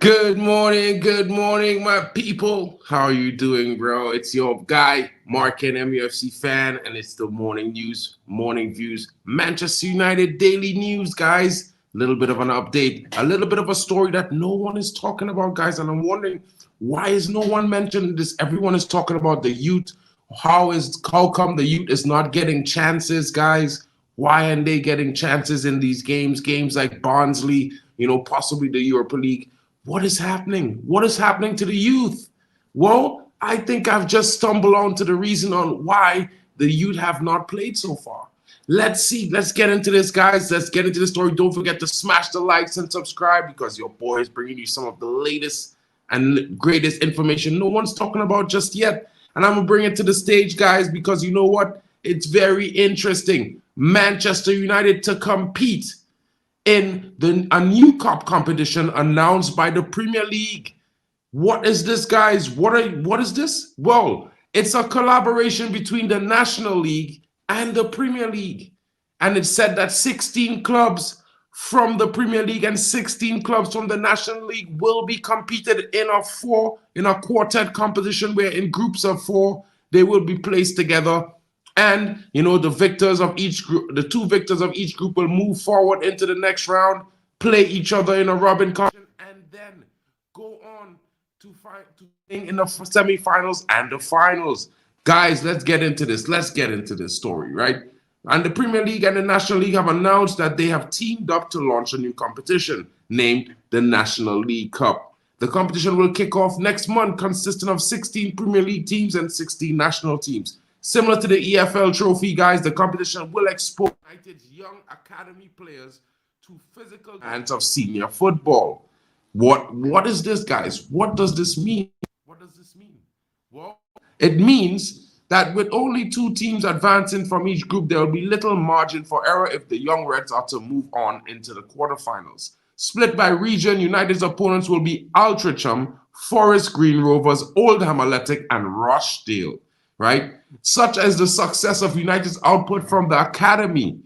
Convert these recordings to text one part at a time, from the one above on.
Good morning, my people. How are you doing, bro? It's your guy, Mark and MUFC fan, and it's the morning news, morning views, Manchester United daily news, guys. A little bit of an update, a little bit of a story that no one is talking about, guys. And I'm wondering, why is no one mentioning this? Everyone is talking about the youth. How come the youth is not getting chances, guys? Why aren't they getting chances in these games? Games like Barnsley, possibly the Europa League. What is happening? What is happening to the youth? Well, I think I've just stumbled onto the reason on why the youth have not played so far. Let's see. Let's get into this, guys. Let's get into the story. Don't forget to smash the likes and subscribe because your boy is bringing you some of the latest and greatest information no one's talking about just yet. And I'm going to bring it to the stage, guys, because you know what? It's very interesting. Manchester United to compete in a new cup competition announced by the Premier League. What is this, guys? What is this? Well, it's a collaboration between the National League and the Premier League. And it said that 16 clubs from the Premier League and 16 clubs from the National League will be competed in a quartet competition where in groups of 4 they will be placed together. And, the victors of each group, the 2 victors of each group will move forward into the next round, play each other in a robin competition, and then go on to play in the semifinals and the finals. Guys, let's get into this. Let's get into this story, right? And the Premier League and the National League have announced that they have teamed up to launch a new competition named the National League Cup. The competition will kick off next month, consisting of 16 Premier League teams and 16 national teams. Similar to the EFL Trophy, guys, the competition will expose United's young academy players to physical demands of senior football. What is this, guys? What does this mean? What does this mean? Well, it means that with only 2 teams advancing from each group, there will be little margin for error if the Young Reds are to move on into the quarterfinals. Split by region, United's opponents will be Altrincham, Forest Green Rovers, Oldham Athletic, and Rochdale. Right? Such as the success of United's output from the academy,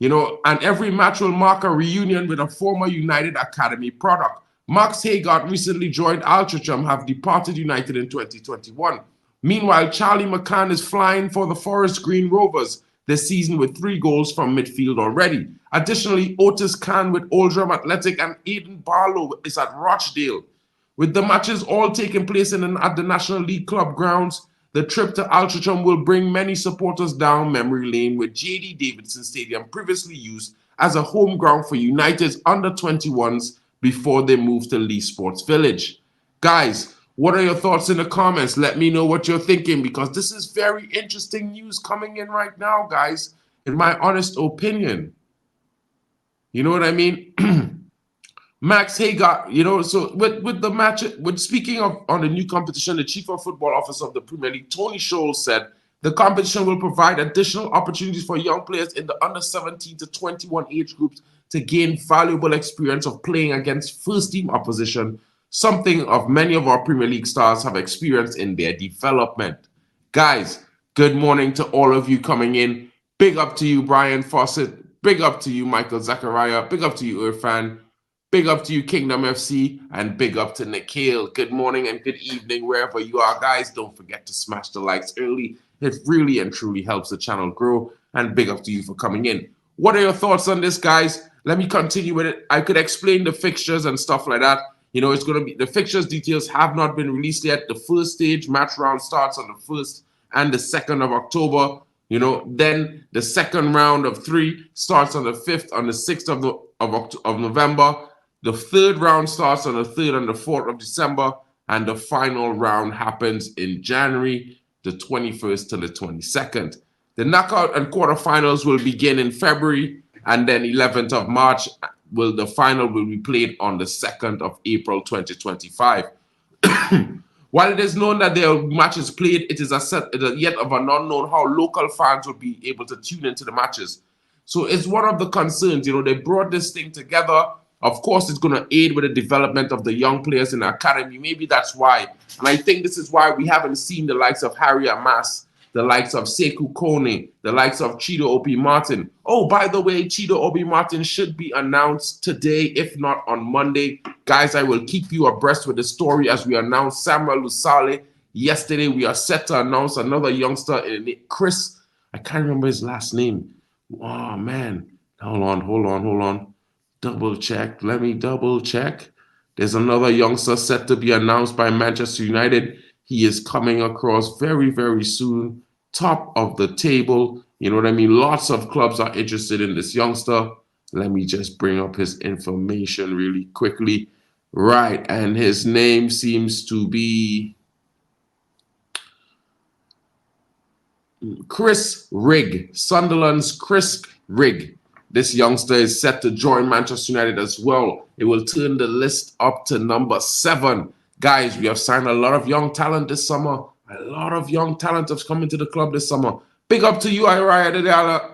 and every match will mark a reunion with a former United Academy product. Max Haygart recently joined Altrincham, have departed United in 2021. Meanwhile, Charlie McCann is flying for the Forest Green Rovers this season with 3 goals from midfield already. Additionally, Otis Khan with Oldham Athletic and Aidan Barlow is at Rochdale. With the matches all taking place at the National League Club grounds, the trip to Altrincham will bring many supporters down memory lane with J.D. Davidson Stadium previously used as a home ground for United's under-21s before they moved to Lee Sports Village. Guys, what are your thoughts in the comments? Let me know what you're thinking because this is very interesting news coming in right now, guys, in my honest opinion. You know what I mean? Max Haygart, so with the match, speaking of on the new competition, the Chief of Football Officer of the Premier League, Tony Scholes, said the competition will provide additional opportunities for young players in the under 17 to 21 age groups to gain valuable experience of playing against first-team opposition, something of many of our Premier League stars have experienced in their development. Guys, good morning to all of you coming in. Big up to you, Brian Fawcett. Big up to you, Michael Zachariah. Big up to you, Irfan. Big up to you, Kingdom FC, and big up to Nikhil. Good morning and good evening, wherever you are, guys. Don't forget to smash the likes early. It really and truly helps the channel grow. And big up to you for coming in. What are your thoughts on this, guys? Let me continue with it. I could explain the fixtures and stuff like that. It's going to be the fixtures details have not been released yet. The first stage match round starts on the 1st and the 2nd of October. Then the second round of 3 starts on the 5th, on the 6th of November. The third round starts on the 3rd and the 4th of December, and the final round happens in January, the 21st to the 22nd. The knockout and quarterfinals will begin in February, and then 11th of March, the final will be played on the 2nd of April 2025. While it is known that there are matches played, it is yet of an unknown how local fans will be able to tune into the matches. So it's one of the concerns. They brought this thing together. Of course, it's going to aid with the development of the young players in the academy. Maybe that's why. And I think this is why we haven't seen the likes of Harry Amas the likes of Sekou Kone, the likes of Chido Obi Martin. Oh, by the way, Chido Obi Martin should be announced today, if not on Monday. Guys, I will keep you abreast with the story as we announce Samuel Lusale. Yesterday, we are set to announce another youngster, Chris. I can't remember his last name. Oh, man. Hold on. Double check. Let me double check. There's another youngster set to be announced by Manchester United. He is coming across very, very soon. Top of the table. You know what I mean? Lots of clubs are interested in this youngster. Let me just bring up his information really quickly. Right. And his name seems to be Chris Rigg. Sunderland's Chris Rigg. This youngster is set to join Manchester United as well. It will turn the list up to number 7. Guys, we have signed a lot of young talent this summer. A lot of young talent has come into the club this summer. Big up to you, Iraya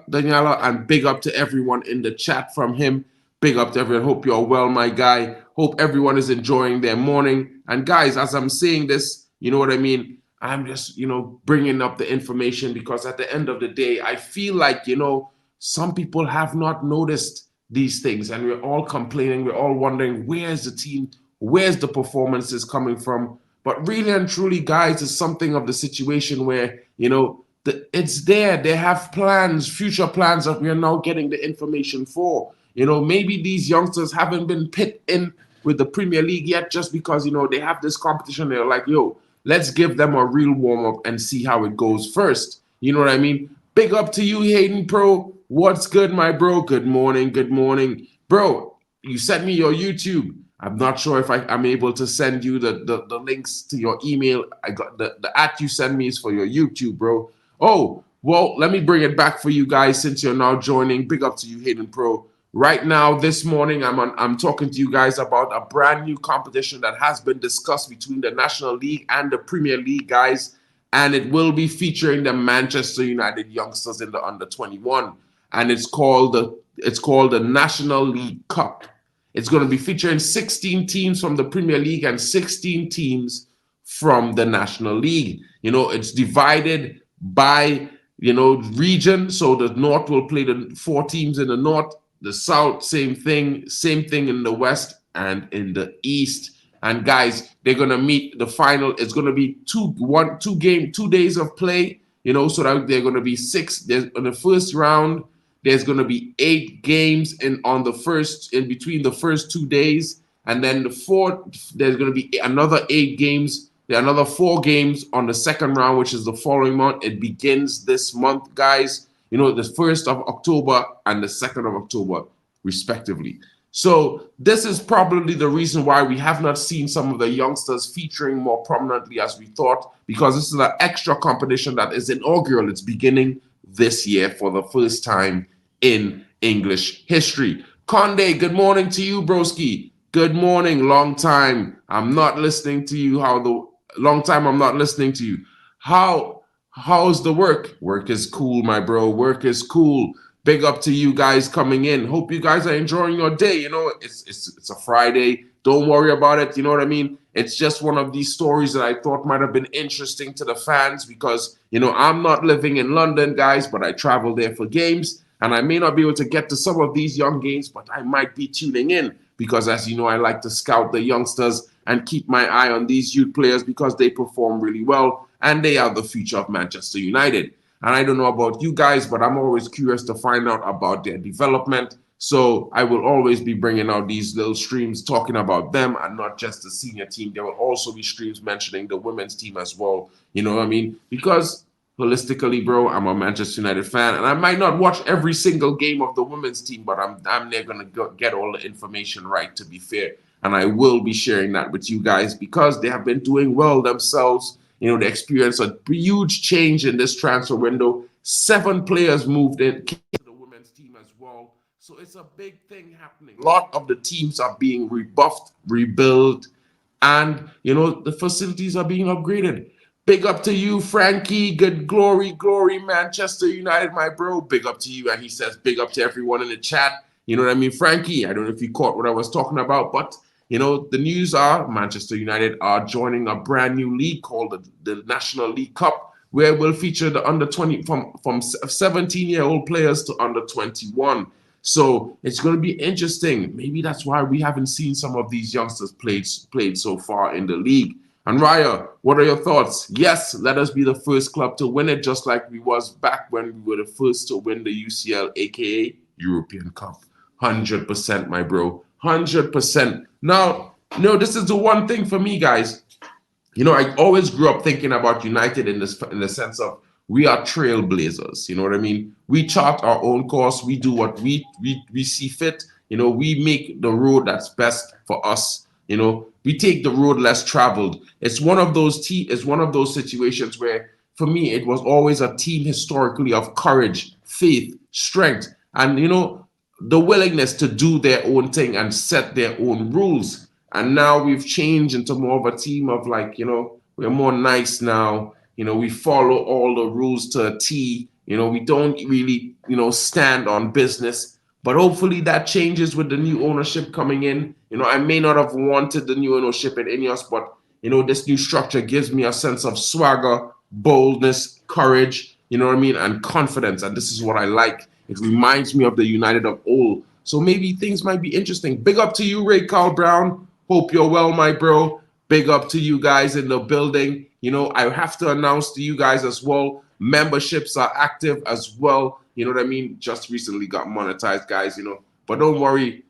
Daniela, and big up to everyone in the chat from him. Big up to everyone. Hope you're well, my guy. Hope everyone is enjoying their morning. And guys, as I'm saying this, you know what I mean? I'm just, bringing up the information because at the end of the day, I feel like, some people have not noticed these things and we're all complaining. We're all wondering, where's the team? Where's the performances coming from? But really and truly, guys, it's something of the situation where, it's there. They have plans, future plans that we are now getting the information for. Maybe these youngsters haven't been pit in with the Premier League yet just because, they have this competition. They're like, let's give them a real warm-up and see how it goes first. You know what I mean? Big up to you, Hayden Pro. What's good, my bro? Good morning. Bro, you sent me your YouTube. I'm not sure if I'm able to send you the links to your email. I got the at you send me is for your YouTube, bro. Oh, well, let me bring it back for you guys since you're now joining. Big up to you, Hayden Pro. Right now, this morning, I'm talking to you guys about a brand new competition that has been discussed between the National League and the Premier League, guys. And it will be featuring the Manchester United youngsters in the under-21. And it's called the National League Cup. It's going to be featuring 16 teams from the Premier League and 16 teams from the National League. It's divided by, region. So the North will play the 4 teams in the North, the South, same thing in the West and in the East. And guys, they're going to meet the final. It's going to be 2 days of play, so that they're going to be 6. In the first round, there's going to be 8 games in between the first 2 days. And then the fourth, there's going to be another 8 games. There are another 4 games on the second round, which is the following month. It begins this month, guys. The 1st of October and the 2nd of October, respectively. So this is probably the reason why we have not seen some of the youngsters featuring more prominently as we thought, because this is an extra competition that is inaugural. It's beginning this year for the first time in English history. Conde, good morning to you, broski. Good morning. Long time I'm not listening to you. How's the work? Work is cool, my bro. Work is cool. Big up to you guys coming in. Hope you guys are enjoying your day. It's a Friday. Don't worry about it. You know what I mean? It's just one of these stories that I thought might have been interesting to the fans because, I'm not living in London, guys, but I travel there for games. And I may not be able to get to some of these young games, but I might be tuning in because, as you know, I like to scout the youngsters and keep my eye on these youth players because they perform really well and they are the future of Manchester United. And I don't know about you guys, but I'm always curious to find out about their development. So I will always be bringing out these little streams talking about them and not just the senior team. There will also be streams mentioning the women's team as well. You know what I mean? Because holistically, bro, I'm a Manchester United fan, and I might not watch every single game of the women's team, but I'm there going to get all the information right, to be fair. And I will be sharing that with you guys because they have been doing well themselves. They experienced a huge change in this transfer window. 7 players moved in to the women's team as well. So it's a big thing happening. A lot of the teams are being rebuffed, rebuilt, and, the facilities are being upgraded. Big up to you, Frankie. Good glory, Manchester United, my bro. Big up to you. And he says big up to everyone in the chat. You know what I mean, Frankie? I don't know if you caught what I was talking about, but the news are Manchester United are joining a brand new league called the National League Cup, where we'll feature the under 20 from 17-year-old players to under 21. So it's going to be interesting. Maybe that's why we haven't seen some of these youngsters played so far in the league. And Raya, what are your thoughts? Yes, let us be the first club to win it, just like we was back when we were the first to win the UCL, aka European Cup. 100%, my bro. 100%. Now, this is the one thing for me, guys. I always grew up thinking about United in the sense of we are trailblazers. You know what I mean? We chart our own course. We do what we see fit. We make the road that's best for us. We take the road less traveled. It's one of those situations where, for me, it was always a team historically of courage, faith, strength, and the willingness to do their own thing and set their own rules. And now we've changed into more of a team of we're more nice now. We follow all the rules to a T. We don't really, stand on business. But hopefully that changes with the new ownership coming in. I may not have wanted the new ownership in Ineos, but, this new structure gives me a sense of swagger, boldness, courage, and confidence. And this is what I like. It reminds me of the United of old. So maybe things might be interesting. Big up to you, Ray Carl Brown. Hope you're well, my bro. Big up to you guys in the building. I have to announce to you guys as well, memberships are active as well. You know what I mean? Just recently got monetized, guys, But don't worry,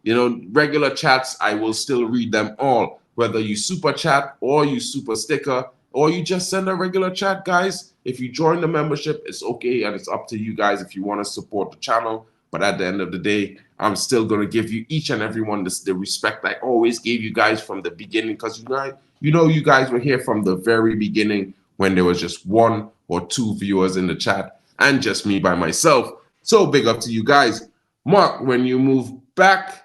regular chats, I will still read them all. Whether you super chat or you super sticker or you just send a regular chat, guys. If you join the membership, it's okay, and it's up to you guys if you want to support the channel. But at the end of the day, I'm still going to give you each and every one the respect I always gave you guys from the beginning, because you guys were here from the very beginning when there was just 1 or 2 viewers in the chat and just me by myself. So big up to you guys. Mark, when you move back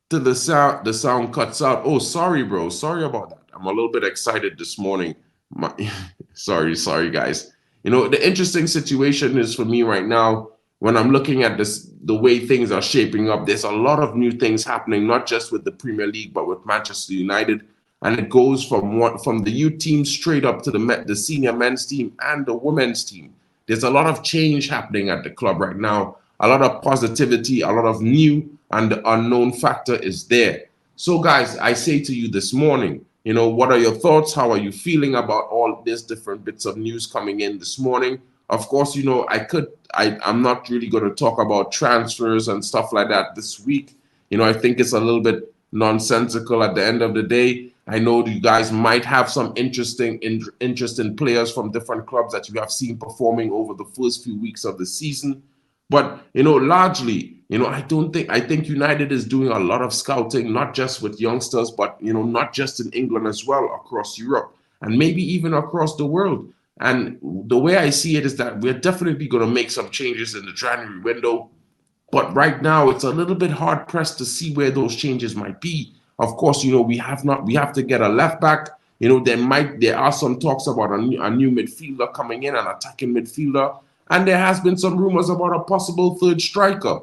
to the sound cuts out. Oh, sorry, bro. Sorry about that. I'm a little bit excited this morning. Sorry, guys. The interesting situation is for me right now, when I'm looking at the way things are shaping up, there's a lot of new things happening, not just with the Premier League, but with Manchester United. And it goes from the youth team straight up to the senior men's team and the women's team. There's a lot of change happening at the club right now. A lot of positivity, a lot of new, and the unknown factor is there. So, guys, I say to you this morning, what are your thoughts? How are you feeling about all these different bits of news coming in this morning? Of course, I'm not really going to talk about transfers and stuff like that this week. I think it's a little bit nonsensical at the end of the day. I know you guys might have some interesting players from different clubs that you have seen performing over the first few weeks of the season. But, largely, I think United is doing a lot of scouting, not just with youngsters, but, not just in England as well, across Europe and maybe even across the world. And the way I see it is that we're definitely going to make some changes in the January window. But right now, it's a little bit hard pressed to see where those changes might be. Of course, we have to get a left back. There are some talks about a new midfielder coming in, an attacking midfielder. And there has been some rumors about a possible third striker.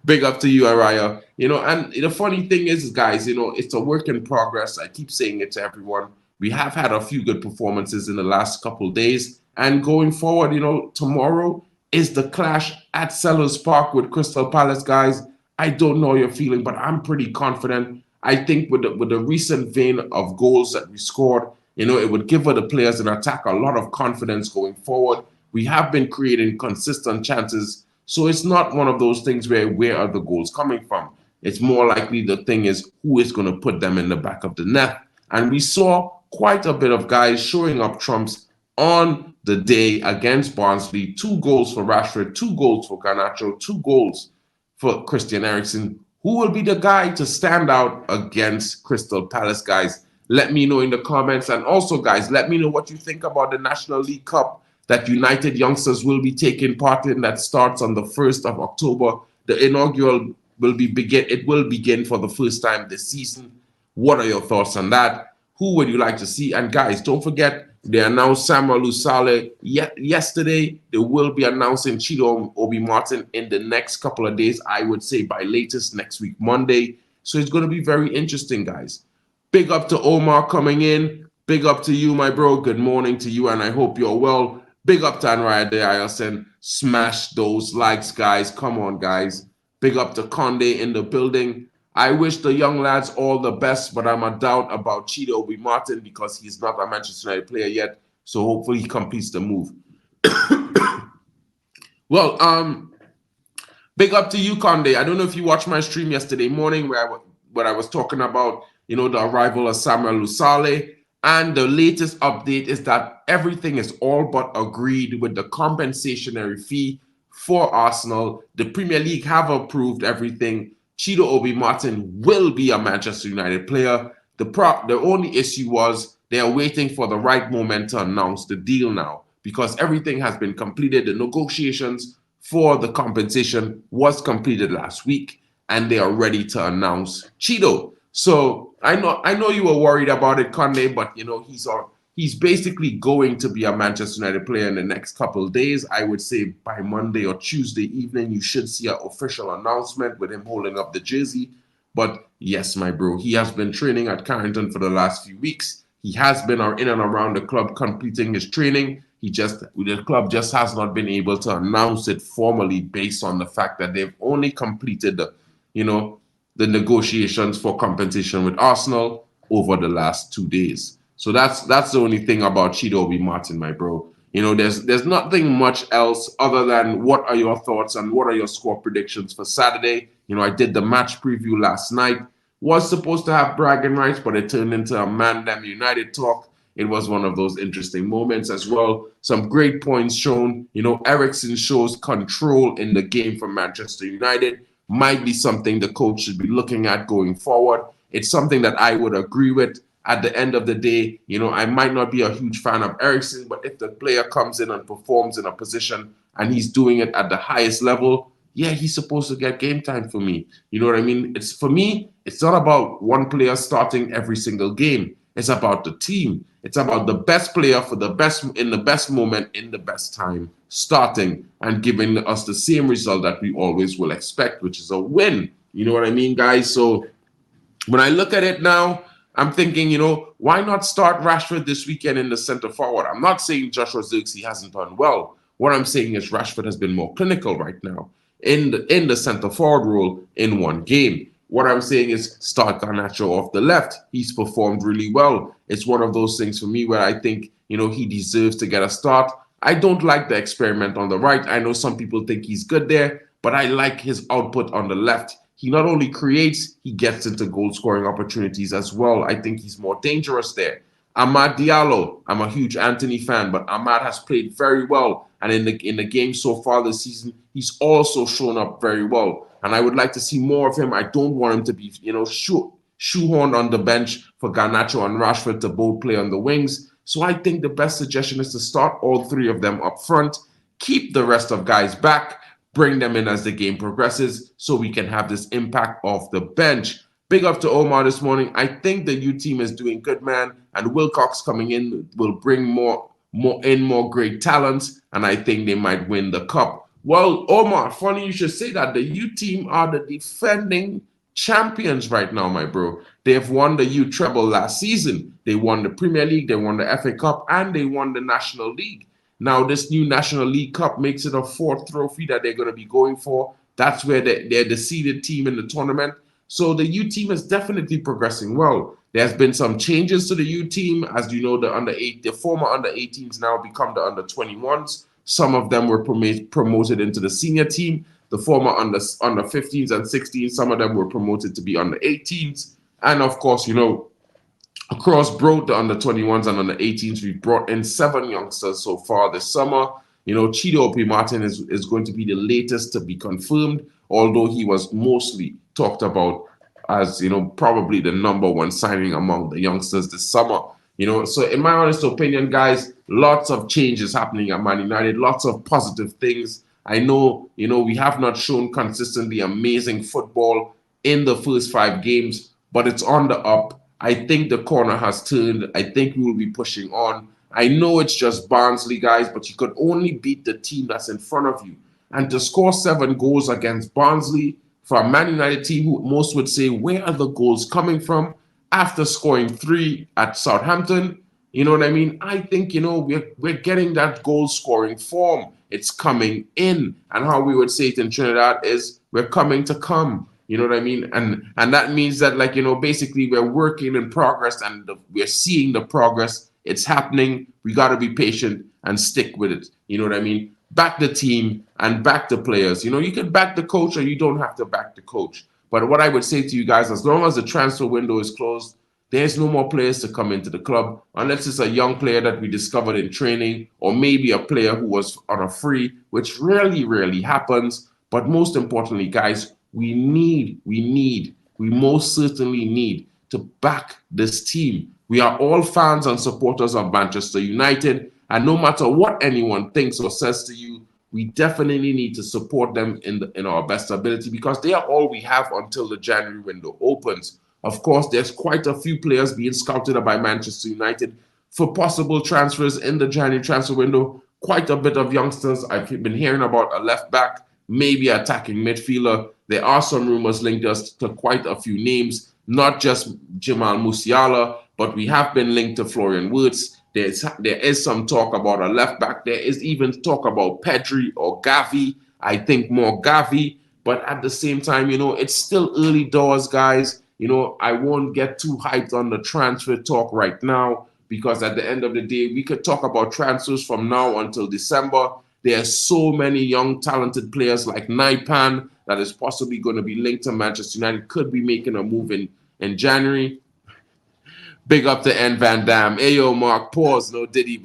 Big up to you, Araya. And the funny thing is, guys, it's a work in progress. I keep saying it to everyone. We have had a few good performances in the last couple of days. And going forward, tomorrow is the clash at Sellers Park with Crystal Palace, guys. I don't know your feeling, but I'm pretty confident. I think with the recent vein of goals that we scored, it would give the players in attack a lot of confidence going forward. We have been creating consistent chances. So it's not one of those things where are the goals coming from? It's more likely the thing is who is going to put them in the back of the net. And we saw quite a bit of guys showing up trumps on the day against Barnsley. 2 goals for Rashford, 2 goals for Garnacho, 2 goals for Christian Eriksen. Who will be the guy to stand out against Crystal Palace, guys? Let me know in the comments. And also, guys, let me know what you think about the National League Cup that United youngsters will be taking part in, that starts on the 1st of October. The inaugural will begin for the first time this season. What are your thoughts on that? Who would you like to see? And guys, don't forget, they announced Samuel Usale yesterday. They will be announcing Chido Obi Martin in the next couple of days. I would say by latest next week, Monday. So it's going to be very interesting, guys. Big up to Omar coming in. Big up to you, my bro. Good morning to you, and I hope you're well. Big up to Anraya De Ayelson. Smash those likes, guys. Come on, guys. Big up to Conde in the building. I wish the young lads all the best, but I'm a doubt about Chido Obi Martin because he's not a Manchester United player yet. So hopefully he completes the move. Well, big up to you, Conde. I don't know if you watched my stream yesterday morning where I was talking about, the arrival of Samuel Lusale. And the latest update is that everything is all but agreed with the compensationary fee for Arsenal. The Premier League have approved everything. Chido Obi Martin will be a Manchester United player. The only issue was they are waiting for the right moment to announce the deal now because everything has been completed. The negotiations for the compensation was completed last week, and they are ready to announce Chido. So I know you were worried about it, Conde, but he's basically going to be a Manchester United player in the next couple of days. I would say by Monday or Tuesday evening, you should see an official announcement with him holding up the jersey. But yes, my bro, he has been training at Carrington for the last few weeks. He has been in and around the club completing his training. The club just has not been able to announce it formally based on the fact that they've only completed the negotiations for compensation with Arsenal over the last 2 days. So that's the only thing about Chido Obi Martin, my bro. There's nothing much else other than what are your thoughts and what are your score predictions for Saturday. I did the match preview last night. Was supposed to have bragging rights, but it turned into a Man Them United talk. It was one of those interesting moments as well. Some great points shown. Eriksen shows control in the game for Manchester United. Might be something the coach should be looking at going forward. It's something that I would agree with. At the end of the day, I might not be a huge fan of Eriksen, but if the player comes in and performs in a position and he's doing it at the highest level, yeah, he's supposed to get game time for me. You know what I mean? For me, it's not about one player starting every single game. It's about the team. It's about the best player for the best in the best moment in the best time, starting and giving us the same result that we always will expect, which is a win. You know what I mean, guys? So when I look at it now, I'm thinking, why not start Rashford this weekend in the center forward? I'm not saying Joshua Zirkzee hasn't done well. What I'm saying is Rashford has been more clinical right now in the center forward role in one game. What I'm saying is start Garnacho off the left. He's performed really well. It's one of those things for me where I think, he deserves to get a start. I don't like the experiment on the right. I know some people think he's good there, but I like his output on the left. He not only creates, he gets into goal-scoring opportunities as well. I think he's more dangerous there. Amad Diallo, I'm a huge Anthony fan, but Amad has played very well. And in the game so far this season, he's also shown up very well. And I would like to see more of him. I don't want him to be, shoehorned on the bench for Garnacho and Rashford to both play on the wings. So I think the best suggestion is to start all three of them up front, keep the rest of guys back, bring them in as the game progresses so we can have this impact off the bench. Big up to Omar this morning. I think the U team is doing good, man. And Wilcox coming in will bring more great talents. And I think they might win the cup. Well, Omar, funny you should say that. The U team are the defending champions right now, my bro. They have won the U treble last season. They won the Premier League, they won the FA Cup, and they won the National League. Now, this new National League Cup makes it a fourth trophy that they're going to be going for. That's where they're the seeded team in the tournament. So the U team is definitely progressing well. There's been some changes to the U team. As you know, the former under 18s now become the under 21s. Some of them were promoted into the senior team. The former under 15s and 16s, some of them were promoted to be under 18s. And of course, across both the under 21s and under 18s, we brought in 7 youngsters so far this summer. Chido Obi Martin is going to be the latest to be confirmed, although he was mostly talked about as, probably the number one signing among the youngsters this summer. So in my honest opinion, guys, lots of changes happening at Man United, lots of positive things. I know, we have not shown consistently amazing football in the first 5 games, but it's on the up. I think the corner has turned. I think we will be pushing on. I know it's just Barnsley, guys, but you could only beat the team that's in front of you. And to score 7 goals against Barnsley for a Man United team who most would say, where are the goals coming from? After scoring 3 at Southampton, You know what I mean? I think, we're getting that goal scoring form. It's coming in. And how we would say it in Trinidad is we're coming to come. You know what I mean? And that means that, like, basically we're working in progress, and we're seeing the progress. It's happening. We got to be patient and stick with it. You know what I mean? Back the team and back the players. You can back the coach, or you don't have to back the coach. But what I would say to you guys, as long as the transfer window is closed, there's no more players to come into the club unless it's a young player that we discovered in training, or maybe a player who was on a free, which rarely, rarely happens. But most importantly, guys, we most certainly need to back this team. We are all fans and supporters of Manchester United, and no matter what anyone thinks or says to you, we definitely need to support them in our best ability, because they are all we have until the January window opens. Of course, there's quite a few players being scouted by Manchester United for possible transfers in the January transfer window. Quite a bit of youngsters. I've been hearing about a left back, maybe attacking midfielder. There are some rumors linked us to quite a few names, not just Jamal Musiala, but we have been linked to Florian Wirtz. There is some talk about a left back. There is even talk about Pedri or Gavi. I think more Gavi. But at the same time, it's still early doors, guys. I won't get too hyped on the transfer talk right now, because at the end of the day, we could talk about transfers from now until December. There are so many young, talented players like Naipan that is possibly going to be linked to Manchester United, could be making a move in January. Big up to N Van Dam. Ayo, Mark, pause. No Diddy.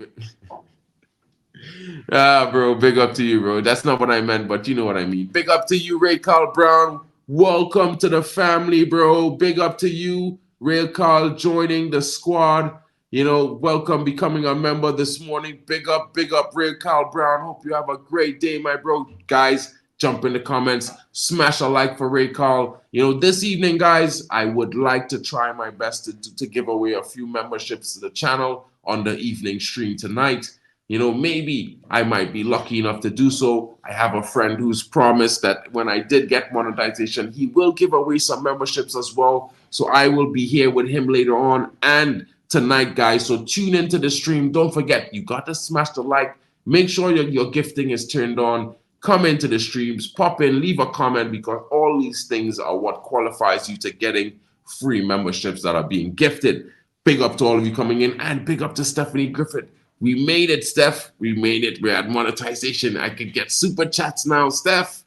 Bro, big up to you, bro. That's not what I meant, but you know what I mean. Big up to you, Ray Carl Brown. Welcome to the family, bro. Big up to you, Ray Carl, joining the squad. Welcome, becoming a member this morning. Big up, Ray Carl Brown. Hope you have a great day, my bro. Guys, jump in the comments. Smash a like for Ray Carl. This evening, guys, I would like to try my best to give away a few memberships to the channel on the evening stream tonight. Maybe I might be lucky enough to do so. I have a friend who's promised that when I did get monetization, he will give away some memberships as well. So I will be here with him later on and tonight, guys. So tune into the stream. Don't forget, you got to smash the like. Make sure your gifting is turned on. Come into the streams, pop in, leave a comment, because all these things are what qualifies you to getting free memberships that are being gifted. Big up to all of you coming in, and big up to Stephanie Griffith. We made it, Steph. We made it. We're at monetization. I can get super chats now, Steph.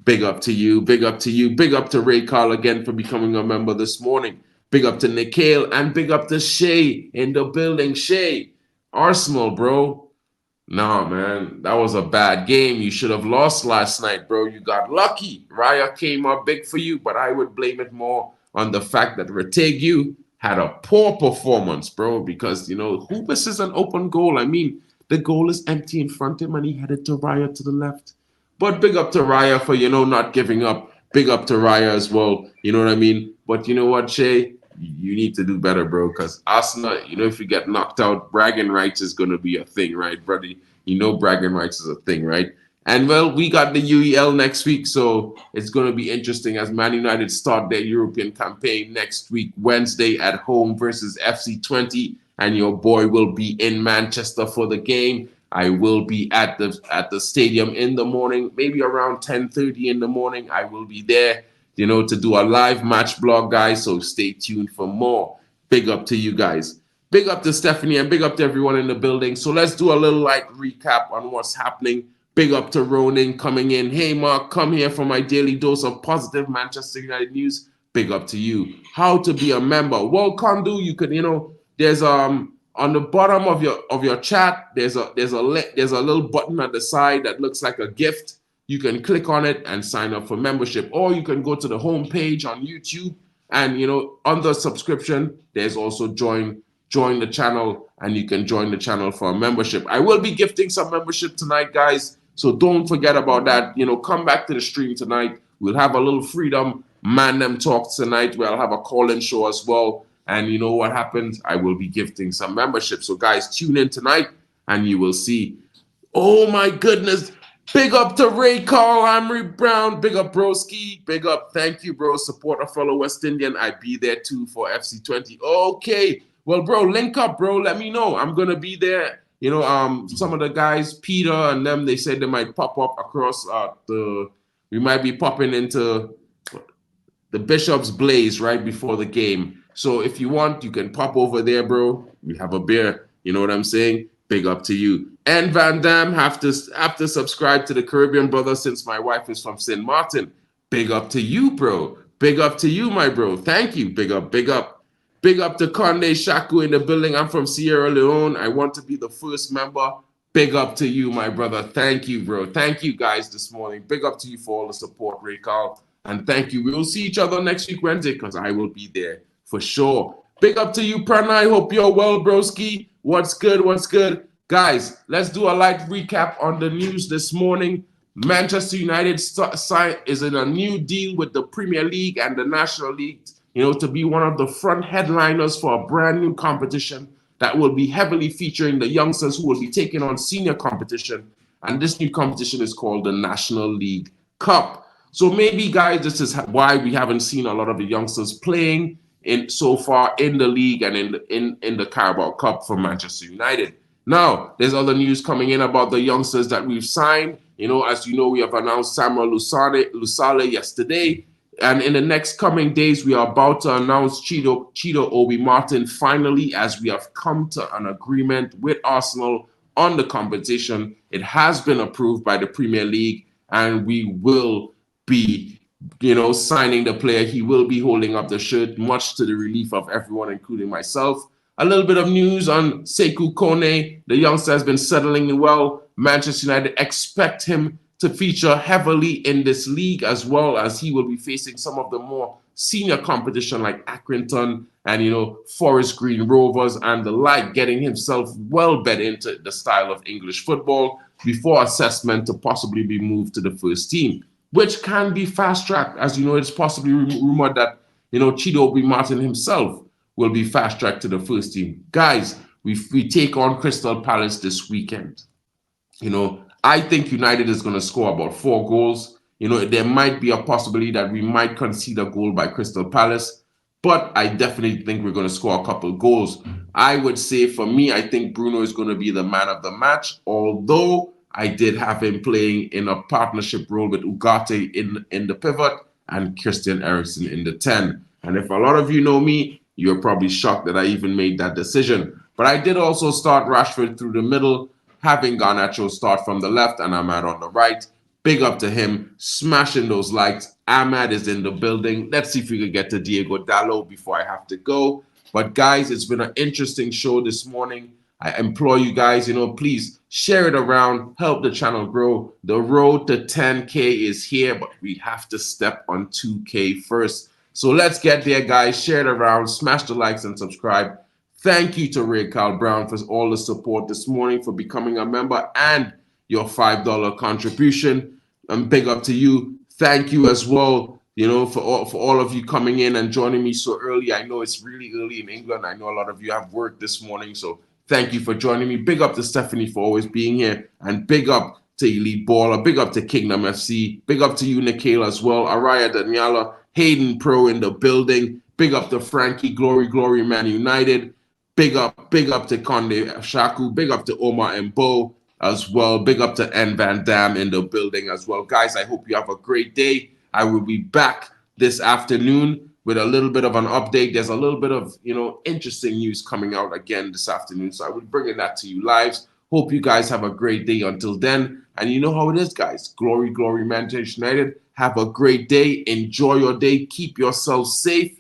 Big up to you. Big up to you. Big up to Ray Carl again for becoming a member this morning. Big up to Nikhil, and big up to Shay in the building. Shay, Arsenal, bro. Nah, man, that was a bad game. You should have lost last night, bro. You got lucky. Raya came up big for you, but I would blame it more on the fact that Retegu had a poor performance, bro, because, who misses an open goal? I mean, the goal is empty in front of him, and he headed to Raya to the left. But big up to Raya for, not giving up. Big up to Raya as well. You know what I mean? But you know what, Shay? You need to do better, bro, because Arsenal, if you get knocked out, bragging rights is going to be a thing, right, brother? Bragging rights is a thing, right? And, well, we got the UEL next week, so it's going to be interesting as Man United start their European campaign next week, Wednesday at home versus FC20, and your boy will be in Manchester for the game. I will be at the stadium in the morning, maybe around 10:30 in the morning. I will be there, to do a live match blog, guys, so stay tuned for more. Big up to you guys. Big up to Stephanie, and big up to everyone in the building. So let's do a little light recap on what's happening. Big up to Ronan coming in. Hey, Mark, come here for my daily dose of positive Manchester United news. Big up to you. How to be a member? Well, Kandu, you could, there's on the bottom of your chat, there's a little button at the side that looks like a gift. You can click on it and sign up for membership, or you can go to the home page on YouTube, and under subscription, there's also join the channel, and you can join the channel for a membership. I will be gifting some membership tonight, guys, so don't forget about that. Come back to the stream tonight. We'll have a little Freedom Man Them Talk tonight, where I'll have a call-in show as well. And you know what happens? I will be gifting some membership. So, guys, tune in tonight, and you will see. Oh, my goodness. Big up to Ray Carl, Amri Brown. Big up, broski. Big up. Thank you, bro. Support a fellow West Indian. I be there, too, for FC20. Okay. Well, bro, link up, bro. Let me know. I'm gonna be there. Some of the guys, Peter and them, they said they might pop up across we might be popping into the Bishop's Blaze right before the game. So if you want, you can pop over there, bro. We have a beer. You know what I'm saying? Big up to you. And Van Dam have to subscribe to the Caribbean Brothers since my wife is from St. Martin. Big up to you, bro. Big up to you, my bro. Thank you. Big up, big up. Big up to Conde Shaku in the building. I'm from Sierra Leone. I want to be the first member. Big up to you, my brother. Thank you, bro. Thank you, guys, this morning. Big up to you for all the support, Ray Carl. And thank you. We will see each other next week, Wednesday, because I will be there for sure. Big up to you, Pranay. Hope you're well, broski. What's good? What's good? Guys, let's do a light recap on the news this morning. Manchester United is in a new deal with the Premier League and the National League, to be one of the front headliners for a brand new competition that will be heavily featuring the youngsters who will be taking on senior competition. And this new competition is called the National League Cup. So maybe, guys, this is why we haven't seen a lot of the youngsters playing so far in the league and in the Carabao Cup for Manchester United. Now, there's other news coming in about the youngsters that we've signed. As you know, we have announced Samuel Lusale yesterday. And in the next coming days, we are about to announce Chido Obi Martin finally, as we have come to an agreement with Arsenal on the competition. It has been approved by the Premier League, and we will be, signing the player. He will be holding up the shirt, much to the relief of everyone, including myself. A little bit of news on Sekou Kone. The youngster has been settling in well. Manchester United expect him to feature heavily in this league, as well as he will be facing some of the more senior competition like Accrington and, Forest Green Rovers and the like, getting himself well bed into the style of English football before assessment to possibly be moved to the first team, which can be fast-tracked. As you know, it's possibly rumored that, Chido Obi Martin himself will be fast-tracked to the first team. Guys, we take on Crystal Palace this weekend. I think United is going to score about 4 goals. There might be a possibility that we might concede a goal by Crystal Palace, but I definitely think we're going to score a couple of goals. I would say, for me, I think Bruno is going to be the man of the match, although I did have him playing in a partnership role with Ugarte in the pivot and Christian Eriksen in the 10. And if a lot of you know me, you're probably shocked that I even made that decision. But I did also start Rashford through the middle, having Garnacho start from the left and Ahmad on the right. Big up to him, smashing those likes. Ahmad is in the building. Let's see if we can get to Diego Dallo before I have to go. But guys, it's been an interesting show this morning. I implore you guys, please share it around, help the channel grow. The road to 10K is here, but we have to step on 2K first. So let's get there, guys. Share it around, smash the likes and subscribe. Thank you to Ray Carl Brown for all the support this morning, for becoming a member and your $5 contribution. And big up to you. Thank you as well, for all of you coming in and joining me so early. I know it's really early in England. I know a lot of you have work this morning, so thank you for joining me. Big up to Stephanie for always being here, and big up to Elite Baller. Big up to Kingdom FC. Big up to you, Nikhil, as well. Araya Daniela, Hayden Pro in the building. Big up to Frankie, Glory Man United. Big up to Conde Shaku. Big up to Omar and Bo as well. Big up to N Van Dam in the building as well. Guys, I hope you have a great day. I will be back this afternoon with a little bit of an update. There's a little bit of, interesting news coming out again this afternoon. So I will bring that to you live. Hope you guys have a great day until then. And you know how it is, guys. Glory, Manchester United. Have a great day. Enjoy your day. Keep yourself safe.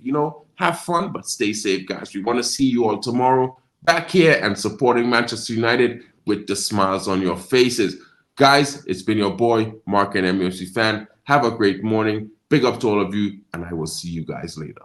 Have fun, but stay safe, guys. We want to see you all tomorrow back here and supporting Manchester United with the smiles on your faces. Guys, it's been your boy, Mark and MUFC Fan. Have a great morning. Big up to all of you, and I will see you guys later.